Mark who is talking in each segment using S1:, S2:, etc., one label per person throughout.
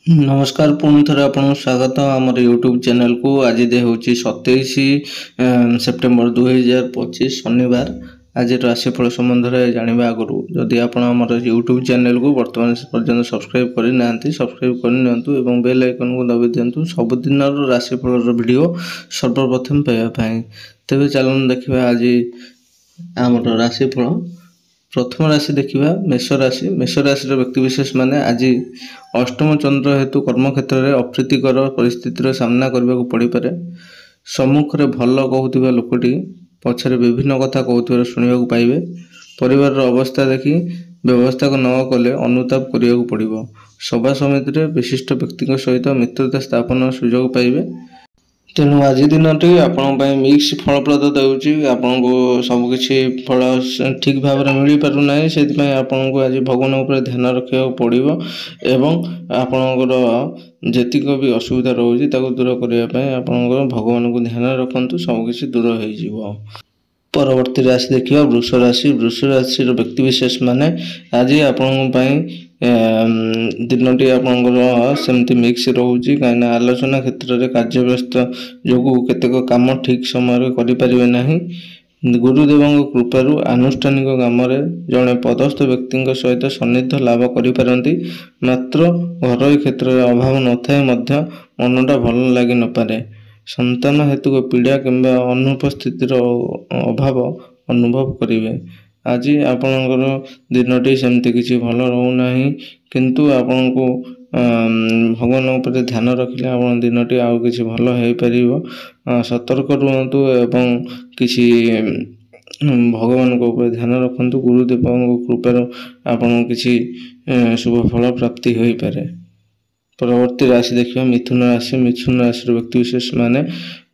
S1: नमस्कार पुणी थे आपको स्वागत आम यूट्यूब चैनल को। आज हूँ 27 सेप्टेम्बर 2025 शनिवार। आज राशिफल संबंध में जानवा आगु जदि आप यूट्यूब चैनल को बर्तमान पर्यटन सब्सक्राइब करना सब्सक्राइब करनी बेल आइकन को दबी दिंतु सबुदिन राशिफल वीडियो सर्वप्रथम पाइबापी। तेज चलूँ देखा आज आम राशिफल। प्रथम राशि देखा मेष राशि। मेष राशि व्यक्तिशेष मैंने आज अष्टम चंद्र हेतु कर्म क्षेत्र में अप्रीतिकर परिस्थितिर सामना करने को पड़ पारे। सम्मुखें भल कहूथिबा लोकटी पछरे विभिन्न कथा कहूथिबार शुणिबाकु पाइबे। परिवार अवस्था देखि व्यवस्था को न कले अनुताप करिया को पड़िबो। सभा समिति रे विशिष्ट व्यक्ति सहित मित्रता स्थापन सुयोग पाइबे। तेणु आज दिन आपण मिक्स फलप्रद देउची। आपन को सबकिछि फल ठीक भाव में मिल पारना से आपन को आज भगवान उपर ध्यान रखा पड़ो एवं आपणकर जेतिक भी असुविधा रोचे दूर करने आपन भगवान को ध्यान रखु सबकिछि दूर हो। परवर्ती राशि देखिए वृष राशि। वृष राशि व्यक्तिशेष माने आज आपण दिनटी आपंकर सेमती मिक्स रोचे कहीं आलोचना क्षेत्र में कार्य व्यस्त जो केतेक काम ठीक समय करें ना। गुरुदेव कृपारू आनुष्ठानिक काम जड़े पदस्थ व्यक्ति सहित सन्निध लाभ करें। मात्र घर क्षेत्र में अभाव न थाए मनटा भल लगी नपे। संतान हेतु पीड़ा किंबा अनुपस्थितिर अभाव अनुभव करेंगे। आज आपणकर दिनटी सेमती किसी भल रोना किंतु आपन को भगवान उपर ध्यान रखिले आप दिनटी आउ किसी भल हो पार। सतर्क रुहतु एवं किसी भगवान को ऊपर ध्यान रखु। गुरुदेव कृपार आपन किसी शुभ फल प्राप्ति हो पारे। परवर्ती राशि देखिए मिथुन राशि। मिथुन राशि व्यक्तिशेष माने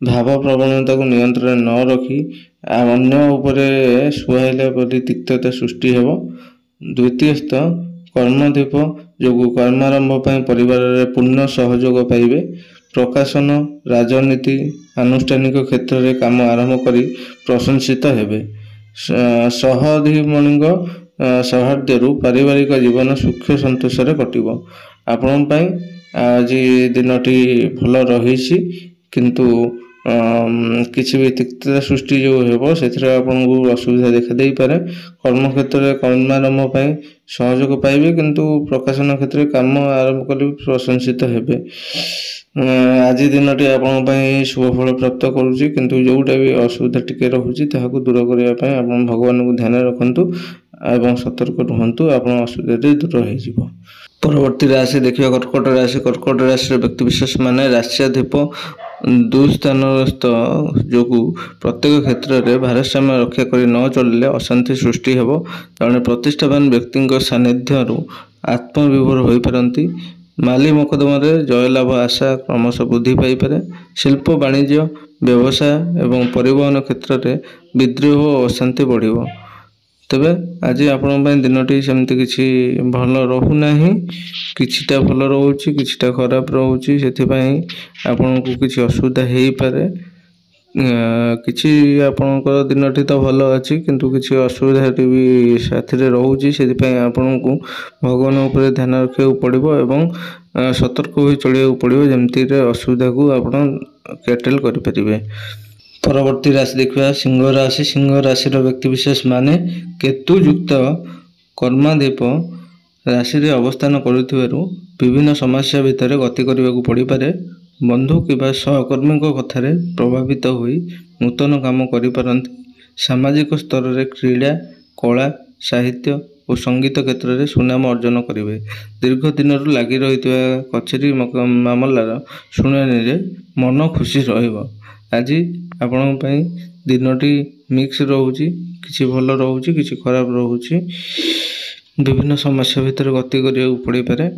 S1: भाव प्रवणता को नियंत्रण न रखी अन्य उपरे सुहाइला परि तिक्तता सृष्टि हेबो। द्वितीयस्थ कर्मदीप जो कर्मारंभ पर परिवार में पूर्ण सहयोग पाइबे। प्रकाशन राजनीति आनुष्ठानिक क्षेत्र में काम आरंभ करी प्रशंसित हेबे। सहधीमणि सौहार्द्यरु पारिवारिक जीवन सुख संतोष कटिबो। आपण आज दिनटी भल रही किंतु किसी भी तिक्तता सृष्टि जो हेबो सेथिरे आपनको असुविधा देखा दे पारे। कर्म क्षेत्र में कर्मारंभ पर सहयोग पाइबे किंतु प्रकाशन क्षेत्र में काम आरंभ कले प्रशंसित हेबे। आज दिनटी आपण शुभ फल प्राप्त करुच्ची किंतु जोटा भी असुविधा टिके रोचे ताहाको दूर करने आप भगवान को ध्यान रखु एवं सतर्क रुहतु आप असुविधा दूर हो। परवर्ती राशि देखिए कर्कट राशि। कर्कट राशि व्यक्तिशेष माने राष्ट्राधिप दुस्थानस्थ जो प्रत्येक क्षेत्र में भारसाम्य रक्षा कर न चलिले अशांति सृष्टि हेबो। जड़े प्रतिष्ठावान व्यक्ति सानिध्य आत्मविभोर हो पारती। माली मोकदमा जयलाभ आशा क्रमश वृद्धि पाइपे। शिल्प वाणिज्य व्यवसाय एवं परिवहन क्षेत्र में विद्रोह और अशांति बढ़िबो। तेबे आज आपण दिनटी सेमती किसी भल रोना किछिटा भल रोचे किछिटा खराब रोचे से आपन को किसी असुविधा हो पारे। किसी आपणकर दिनटी तो भल अच्छी किंतु किसी असुविधा भी साथी रोचे से आपन को भगवान उपर ध्यान रखा पड़ो एवं सतर्क हो चलिया पड़ो जमती असुविधा को आप कैटेल करें। परवर्ती राशि देखा सिंह राशि। सिंह राशि व्यक्तिशेष माने केतु युक्त कर्मादीप राशि रे अवस्थान करुथिबारु विभिन्न समस्या भितर गति करने को पड़ पारे। बंधु किबा सहकर्मी कथार प्रभावित होई नूतन काम करिपारंती। सामाजिक स्तर में क्रीड़ा कला साहित्य और संगीत क्षेत्र में सुनाम अर्जन करेंगे। दीर्घ दिन लगी रही कचेरी मामलार शुणानी रे मन खुशी रहिबो। आज आपण दिनटी मिक्स रोचे किसी भल रोचे किसी खराब रोचे। विभिन्न समस्या भितर गति करने को पड़ पारे।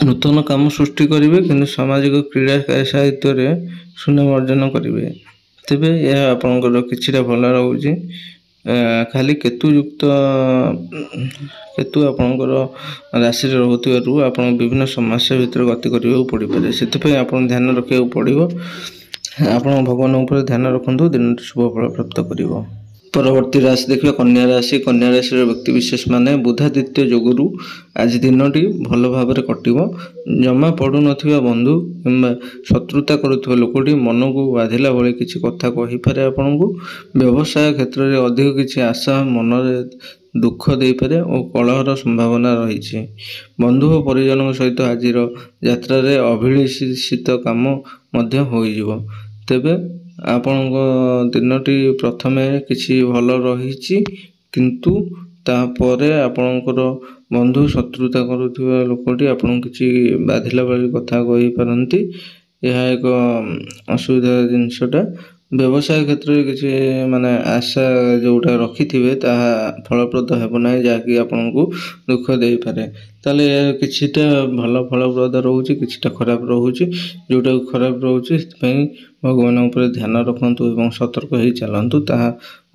S1: नूतन काम सृष्टि करेंगे कि सामाजिक क्रीड़ा साहित्य सुनाम अर्जन करेंगे। तेबे यह आपंकर किछिटा भल रोचे। खाली केतुयुक्त केतु आपंकर राशि रोथु आप विभिन्न समस्या भितर गति करने को पड़ पारे। से ध्यान रखा पड़ो। आप भगवान उपर ध्यान रखु दिन शुभ फल प्राप्त कर। ପରବର୍ତ୍ତୀ ରାଶି ଦେଖିବା କନ୍ୟା ରାଶି। କନ୍ୟା ରାଶିର ବ୍ୟକ୍ତିବିଶେଷ ମାନେ ବୁଧାଦିତ୍ୟ ଯୋଗୁରୁ ଆଜି ଦିନଟି ଭଲ ଭାବରେ କଟିବ। ଜମା ପଡ଼ୁନଥିବା ବନ୍ଧୁ କିମ୍ବା ଶତ୍ରୁତା କରୁଥିବା ଲୋକଟି ମନକୁ ବାଧିଲା ଭଳି କିଛି କଥା କହିପାରେ ଆପଣଙ୍କୁ। ବ୍ୟବସାୟ କ୍ଷେତ୍ରରେ ଅଧିକ କିଛି ଆଶା ମନରେ ଦୁଃଖ ଦେଇପାରେ ଓ କଳହର ସମ୍ଭାବନା ରହିଛି। ବନ୍ଧୁ ଓ ପରିଜନଙ୍କ ସହିତ ଆଜିର ଯାତ୍ରାରେ ଅଭିଳାଷିତ କାମ ମଧ୍ୟ ହୋଇଯିବ। ତେବେ ଆପଣଙ୍କ ଦିନଟି ପ୍ରଥମେ କିଛି ଭଲ ରହିଛି, କିନ୍ତୁ ତାପରେ ଆପଣଙ୍କର ବନ୍ଧୁ ଶତ୍ରୁତା କରୁଥିବା ଲୋକଟି ଆପଣଙ୍କୁ କିଛି ବାଧିଲା ଭଳି କଥା କହିପାରନ୍ତି। ଏହା ଏକ ଅସୁବିଧା ଜିନିଷଟା। ବ୍ୟବସାୟ କ୍ଷେତ୍ରରେ କିଛି ମାନେ ଆଶା ଯେଉଁଟା ରଖିଥିବେ ତାହା ଫଳପ୍ରଦ ହେବ ନାହିଁ, ଯାହାକି ଆପଣଙ୍କୁ ଦୁଃଖ ଦେଇପାରେ। ତାହେଲେ କିଛିଟା ଭଲ ଫଳପ୍ରଦ ରହୁଛି, କିଛିଟା ଖରାପ ରହୁଛି। ଯେଉଁଟାକୁ ଖରାପ ରହୁଛି ସେଥିପାଇଁ ଭଗବାନଙ୍କ ଉପରେ ଧ୍ୟାନ ରଖନ୍ତୁ ଏବଂ ସତର୍କ ହେଇ ଚାଲନ୍ତୁ, ତାହା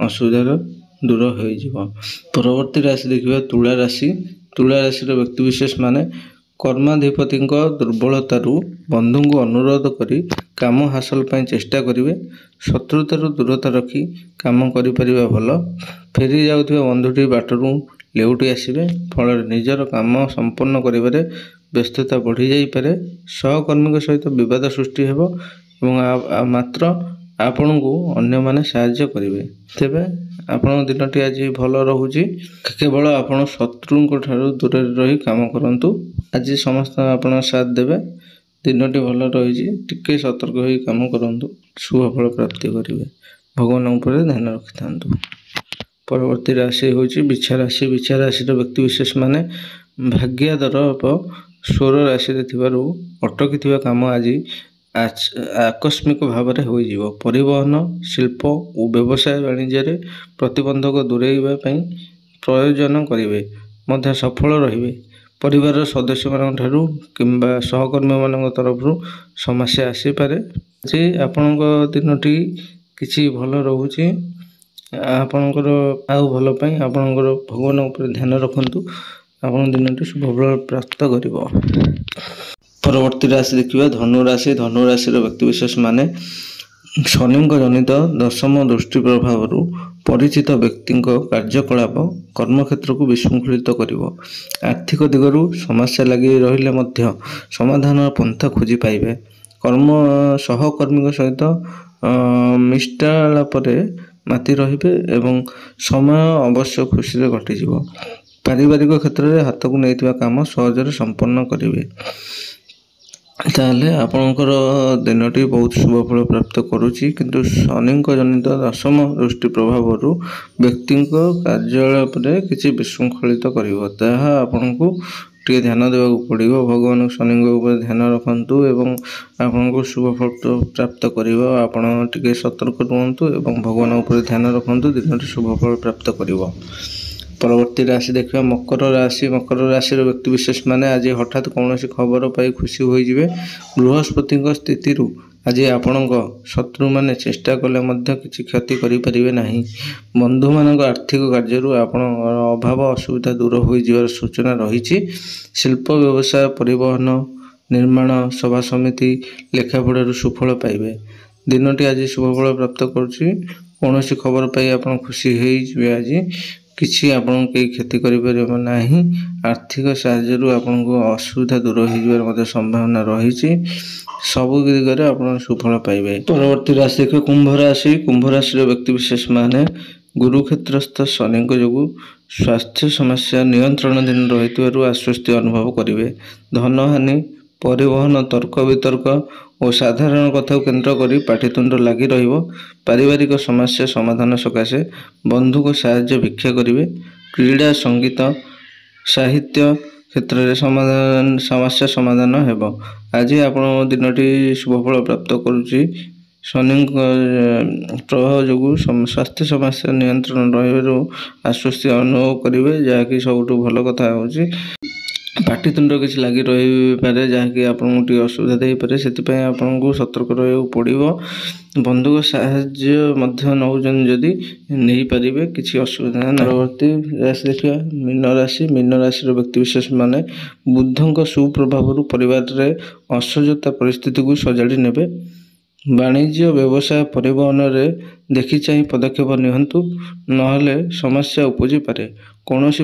S1: ଅସୁବିଧାର ଦୂର ହୋଇଯିବ। ପରବର୍ତ୍ତୀ ରାଶି ଦେଖିବା ତୁଳା ରାଶି। ତୁଳା ରାଶିର ବ୍ୟକ୍ତିବିଶେଷ ମାନେ କର୍ମାଧିପତିଙ୍କ ଦୁର୍ବଳତାରୁ ବନ୍ଧୁଙ୍କୁ ଅନୁରୋଧ କରି କାମ ହାସଲ ପାଇଁ ଚେଷ୍ଟା କରିବେ। ଶତ୍ରୁତାରୁ ଦୂରତା ରଖି କାମ କରିପାରିବା ଭଲ। ଫେରି ଯାଉଥିବା ବନ୍ଧୁଟି ବାଟରୁ ଲେଉଟି ଆସିବେ, ଫଳରେ ନିଜର କାମ ସମ୍ପନ୍ନ କରିବାରେ ବ୍ୟସ୍ତତା ବଢ଼ିଯାଇପାରେ। ସହକର୍ମୀଙ୍କ ସହିତ ବିବାଦ ସୃଷ୍ଟି ହେବ ଏବଂ ମାତ୍ର ଆପଣଙ୍କୁ ଅନ୍ୟମାନେ ସାହାଯ୍ୟ କରିବେ। ତେବେ ଆପଣଙ୍କ ଦିନଟି ଆଜି ଭଲ ରହୁଛି। କେବଳ ଆପଣ ଶତ୍ରୁଙ୍କ ଠାରୁ ଦୂରରେ ରହି କାମ କରନ୍ତୁ। ଆଜି ସମସ୍ତେ ଆପଣଙ୍କ ସାଥ ଦେବେ। ଦିନଟି ଭଲ ରହିଛି, ଟିକେ ସତର୍କ ହୋଇ କାମ କରନ୍ତୁ, ଶୁଭ ଫଳ ପ୍ରାପ୍ତି କରିବେ। ଭଗବାନଙ୍କ ଉପରେ ଧ୍ୟାନ ରଖିଥାନ୍ତୁ। ପରବର୍ତ୍ତୀ ରାଶି ହେଉଛି ବିଛା ରାଶି। ବିଛା ରାଶିର ବ୍ୟକ୍ତିବିଶେଷ ମାନେ ଭାଗ୍ୟାଦର ସ୍ୱର ରାଶିରେ ଥିବାରୁ ଅଟକିଥିବା କାମ ଆଜି ଆକସ୍ମିକ ଭାବରେ ହୋଇଯିବ। ପରିବହନ, ଶିଳ୍ପ ଓ ବ୍ୟବସାୟ ବାଣିଜ୍ୟରେ ପ୍ରତିବନ୍ଧକ ଦୂରେଇବା ପାଇଁ ପ୍ରୟୋଜନ କରିବେ ମଧ୍ୟ ସଫଳ ରହିବେ। ପରିବାରର ସଦସ୍ୟମାନଙ୍କ ଠାରୁ କିମ୍ବା ସହକର୍ମୀମାନଙ୍କ ତରଫରୁ ସମସ୍ୟା ଆସିପାରେ। ଯେ ଆପଣଙ୍କ ଦିନଟି କିଛି ଭଲ ରହୁଛି। ଆପଣଙ୍କର ଆଉ ଭଲ ପାଇଁ ଆପଣଙ୍କର ଭଗବାନ ଉପରେ ଧ୍ୟାନ ରଖନ୍ତୁ। ଆପଣଙ୍କ ଦିନଟି ଶୁଭ ଫଳ ପ୍ରାପ୍ତ କରିବ। ପରବର୍ତ୍ତୀ ରାଶି ଦେଖିବା ଧନୁ ରାଶି। ଧନୁ ରାଶିର ବ୍ୟକ୍ତିବିଶେଷ ମାନେ ଶନିଙ୍କ ଜନିତ ଦଶମ ଦୃଷ୍ଟି ପ୍ରଭାବରୁ ପରିଚିତ ବ୍ୟକ୍ତିଙ୍କ କାର୍ଯ୍ୟକଳାପ କର୍ମକ୍ଷେତ୍ରକୁ ବିଶୃଙ୍ଖଳିତ କରିବ। ଆର୍ଥିକ ଦିଗରୁ ସମସ୍ୟା ଲାଗି ରହିଲେ ମଧ୍ୟ ସମାଧାନର ପନ୍ଥା ଖୋଜି ପାଇବେ। ସହକର୍ମୀଙ୍କ ସହିତ ମିଷ୍ଟାଳାପରେ ମାତି ରହିବେ ଏବଂ ସମୟ ଅବଶ୍ୟ ଖୁସିରେ କଟିଯିବ। ପାରିବାରିକ କ୍ଷେତ୍ରରେ ହାତକୁ ନେଇଥିବା କାମ ସହଜରେ ସମ୍ପନ୍ନ କରିବେ। ତାହେଲେ ଆପଣଙ୍କର ଦିନଟି ବହୁତ ଶୁଭ ଫଳ ପ୍ରାପ୍ତ କରୁଛି, କିନ୍ତୁ ଶନିଙ୍କ ଜନିତ ଦଶମ ଦୃଷ୍ଟି ପ୍ରଭାବରୁ ବ୍ୟକ୍ତିଙ୍କ କାର୍ଯ୍ୟକଳାପରେ କିଛି ବିଶୃଙ୍ଖଳିତ କରିବ। ତାହା ଆପଣଙ୍କୁ ଟିକେ ଧ୍ୟାନ ଦେବାକୁ ପଡ଼ିବ। ଭଗବାନ ଶନିଙ୍କ ଉପରେ ଧ୍ୟାନ ରଖନ୍ତୁ ଏବଂ ଆପଣଙ୍କୁ ଶୁଭ ଫଳ ପ୍ରାପ୍ତ କରିବ। ଆପଣ ଟିକେ ସତର୍କ ରୁହନ୍ତୁ ଏବଂ ଭଗବାନ ଉପରେ ଧ୍ୟାନ ରଖନ୍ତୁ, ଦିନଟି ଶୁଭ ଫଳ ପ୍ରାପ୍ତ କରିବ। ପରବର୍ତ୍ତୀ ରାଶି ଦେଖିବା ମକର ରାଶି। ମକର ରାଶିର ବ୍ୟକ୍ତିବିଶେଷ ମାନେ ଆଜି ହଠାତ୍ କୌଣସି ଖବର ପାଇ ଖୁସି ହୋଇଯିବେ। ବୃହସ୍ପତିଙ୍କ ସ୍ଥିତିରୁ ଆଜି ଆପଣଙ୍କ ଶତ୍ରୁମାନେ ଚେଷ୍ଟା କଲେ ମଧ୍ୟ କିଛି କ୍ଷତି କରିପାରିବେ ନାହିଁ। ବନ୍ଧୁମାନଙ୍କ ଆର୍ଥିକ କାର୍ଯ୍ୟରୁ ଆପଣଙ୍କର ଅଭାବ ଅସୁବିଧା ଦୂର ହୋଇଯିବାର ସୂଚନା ରହିଛି। ଶିଳ୍ପ, ବ୍ୟବସାୟ, ପରିବହନ, ନିର୍ମାଣ, ସଭା ସମିତି, ଲେଖାପଢ଼ାରୁ ସୁଫଳ ପାଇବେ। ଦିନଟି ଆଜି ଶୁଭ ଫଳ ପ୍ରାପ୍ତ କରୁଛି। କୌଣସି ଖବର ପାଇ ଆପଣ ଖୁସି ହୋଇଯିବେ। ଆଜି କିଛି ଆପଣଙ୍କୁ କେହି କ୍ଷତି କରିପାରିବ ନାହିଁ। ଆର୍ଥିକ ସାହାଯ୍ୟରୁ ଆପଣଙ୍କୁ ଅସୁବିଧା ଦୂର ହୋଇଯିବାର ମଧ୍ୟ ସମ୍ଭାବନା ରହିଛି। ସବୁ ଦିଗରେ ଆପଣ ସୁଫଳ ପାଇବେ। ପରବର୍ତ୍ତୀ ରାଶି ଦେଖିବେ କୁମ୍ଭ ରାଶି। କୁମ୍ଭ ରାଶିର ବ୍ୟକ୍ତିବିଶେଷ ମାନେ ଗୁରୁକ୍ଷେତ୍ରସ୍ଥ ଶନିଙ୍କ ଯୋଗୁଁ ସ୍ୱାସ୍ଥ୍ୟ ସମସ୍ୟା ନିୟନ୍ତ୍ରଣାଧୀନ ରହିଥିବାରୁ ଆଶ୍ୱସ୍ତି ଅନୁଭବ କରିବେ। ଧନହାନି, ପରିବହନ, ତର୍କ ବିତର୍କ ଓ ସାଧାରଣ କଥାକୁ କେନ୍ଦ୍ର କରି ପାଟିତୁଣ୍ଡ ଲାଗି ରହିବ। ପାରିବାରିକ ସମସ୍ୟା ସମାଧାନ ସକାଶେ ବନ୍ଧୁଙ୍କ ସାହାଯ୍ୟ ଭିକ୍ଷା କରିବେ। କ୍ରୀଡ଼ା, ସଙ୍ଗୀତ, ସାହିତ୍ୟ କ୍ଷେତ୍ରରେ ସମସ୍ୟା ସମାଧାନ ହେବ। ଆଜି ଆପଣଙ୍କ ଦିନଟି ଶୁଭଫଳ ପ୍ରାପ୍ତ କରୁଛି। ଶନିଙ୍କ ପ୍ରଭାବ ଯୋଗୁଁ ସ୍ୱାସ୍ଥ୍ୟ ସମସ୍ୟା ନିୟନ୍ତ୍ରଣ ରହିବାରୁ ଆଶ୍ୱସ୍ତି ଅନୁଭବ କରିବେ, ଯାହାକି ସବୁଠୁ ଭଲ କଥା ହେଉଛି। ପାଟିତୁଣ୍ଡ କିଛି ଲାଗି ରହିପାରେ, ଯାହାକି ଆପଣଙ୍କୁ ଟିକେ ଅସୁବିଧା ଦେଇପାରେ, ସେଥିପାଇଁ ଆପଣଙ୍କୁ ସତର୍କ ରହିବାକୁ ପଡ଼ିବ। ବନ୍ଧୁଙ୍କ ସାହାଯ୍ୟ ମଧ୍ୟ ନେଉଛନ୍ତି ଯଦି ନେଇପାରିବେ, କିଛି ଅସୁବିଧା ନାହିଁ। ପରବର୍ତ୍ତୀ ରାଶି ଦେଖିବା ମୀନ ରାଶି। ମୀନ ରାଶିର ବ୍ୟକ୍ତିବିଶେଷ ମାନେ ବୁଧଙ୍କ ସୁପ୍ରଭାବରୁ ପରିବାରରେ ଅସହଜତା ପରିସ୍ଥିତିକୁ ସଜାଡ଼ି ନେବେ। ବାଣିଜ୍ୟ ବ୍ୟବସାୟ ପରିବହନରେ ଦେଖି ଚାହିଁ ପଦକ୍ଷେପ ନିଅନ୍ତୁ, ନହେଲେ ସମସ୍ୟା ଉପୁଜିପାରେ। କୌଣସି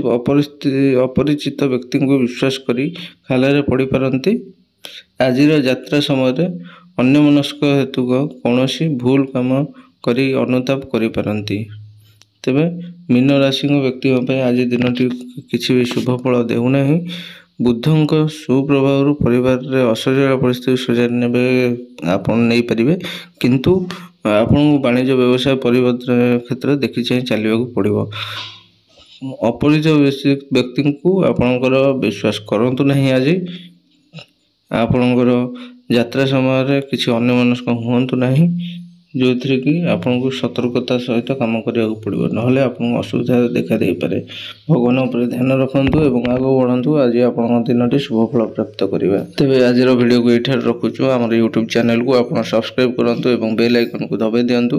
S1: ଅପରିଚିତ ବ୍ୟକ୍ତିଙ୍କୁ ବିଶ୍ୱାସ କରି ଖାଲରେ ପଡ଼ିପାରନ୍ତି। ଆଜିର ଯାତ୍ରା ସମୟରେ ଅନ୍ୟମନସ୍କ ହେତୁକ କୌଣସି ଭୁଲ କାମ କରି ଅନୁତାପ କରିପାରନ୍ତି। ତେବେ ମୀନ ରାଶିଙ୍କ ବ୍ୟକ୍ତିଙ୍କ ପାଇଁ ଆଜି ଦିନଟି କିଛି ବି ଶୁଭ ଫଳ ଦେଉନାହିଁ। ବୁଧଙ୍କ ସୁପ୍ରଭାବରୁ ପରିବାରରେ ଅସଜଡ଼ା ପରିସ୍ଥିତି ସଜାଡ଼ି ନେବେ ଆପଣ ନେଇପାରିବେ, କିନ୍ତୁ ଆପଣଙ୍କୁ ବାଣିଜ୍ୟ ବ୍ୟବସାୟ ପରିବର୍ତ୍ତନ କ୍ଷେତ୍ରରେ ଦେଖି ଚାହିଁ ଚାଲିବାକୁ ପଡ଼ିବ। ଅପରିଚିତ ବ୍ୟକ୍ତିଙ୍କୁ ଆପଣଙ୍କର ବିଶ୍ୱାସ କରନ୍ତୁ ନାହିଁ। ଆଜି ଆପଣଙ୍କର ଯାତ୍ରା ସମୟରେ କିଛି ଅନ୍ୟମନସ୍କ ହୁଅନ୍ତୁ ନାହିଁ, ଯେଉଁଥିରେ କି ଆପଣଙ୍କୁ ସତର୍କତା ସହିତ କାମ କରିବାକୁ ପଡ଼ିବ, ନହେଲେ ଆପଣଙ୍କୁ ଅସୁବିଧା ଦେଖା ଦେଇପାରେ। ଭଗବାନ ଉପରେ ଧ୍ୟାନ ରଖନ୍ତୁ ଏବଂ ଆଗକୁ ବଢ଼ନ୍ତୁ। ଆଜି ଆପଣଙ୍କ ଦିନଟି ଶୁଭ ଫଳ ପ୍ରାପ୍ତ କରିବା। ତେବେ ଆଜିର ଭିଡ଼ିଓକୁ ଏଇଠାରେ ରଖୁଛୁ। ଆମର ୟୁଟ୍ୟୁବ୍ ଚ୍ୟାନେଲକୁ ଆପଣ ସବସ୍କ୍ରାଇବ୍ କରନ୍ତୁ ଏବଂ ବେଲ୍ ଆଇକନ୍କୁ ଦବାଇ ଦିଅନ୍ତୁ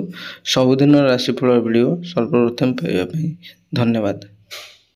S1: ସବୁଦିନ ରାଶିଫଳ ଭିଡ଼ିଓ ସର୍ବପ୍ରଥମେ ପାଇବା ପାଇଁ। ଧନ୍ୟବାଦ।